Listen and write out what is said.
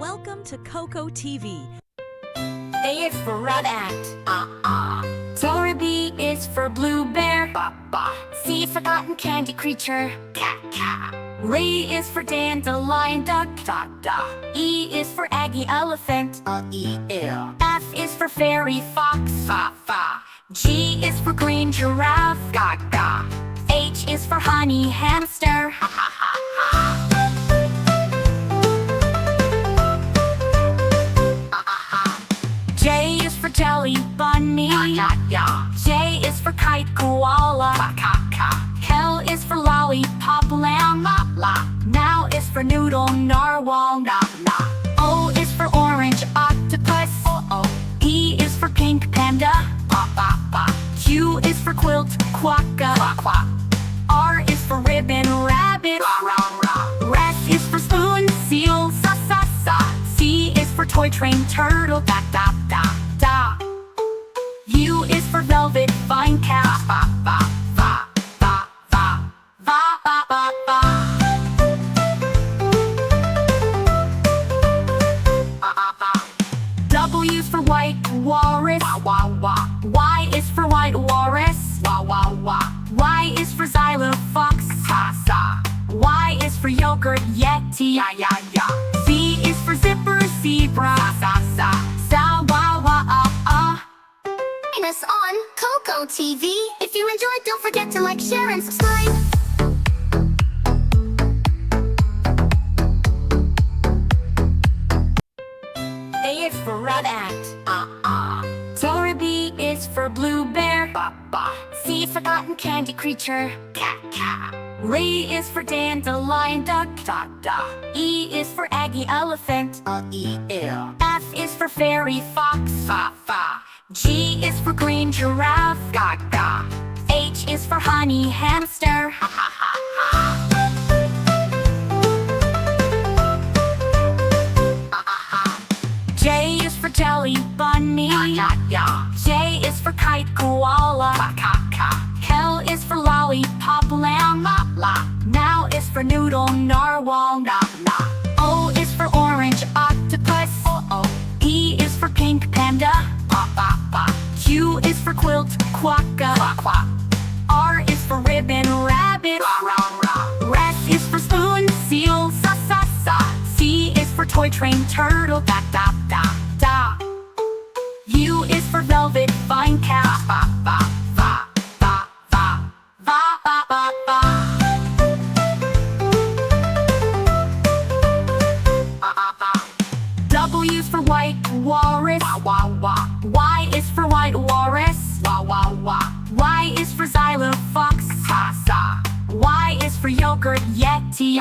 Welcome to Coko TV. A is for red ant. Dora B is for blue bear. C for cotton candy creature. Ray is for dandelion duck. E is for Aggie elephant. F is for fairy fox. G is for green giraffe. H is for honey hamster. J is for jelly bunny. J is for kite koala. L is for lollipop lamb. Now is for noodle narwhal. O is for orange octopus. P is for pink panda. Q is for quilt quokka. R is for ribbon rabbit. S is for spoon seal. C is for toy train turtle. U is for velvet vine cat. W is for white walrus. Y is for white walrus. Y is for xylofox. Y is for yogurt yeti. Z is for zipper zebra. Find us on Coko TV. If you enjoyed, don't forget to like, share, and subscribe. A is for red ant. Dora B is for blue bear. C for cotton candy creature. Ray is for dandelion duck. E is for Aggie elephant. F is for fairy fox. G is for green giraffe. H is for honey hamster. J is for jelly bunny. J is for kite koala. L is for lollipop lamb. Now is for noodle narwhal. O is for orange octopus. P is for pink panda. Q is for quilt quokka. R is for ribbon rabbit. S is for spoon seal. C is for toy train turtle. U is for velvet vine cat. W is for white walrus. Y is for white walrus. Y is for xylofox. Y is for yogurt yeti.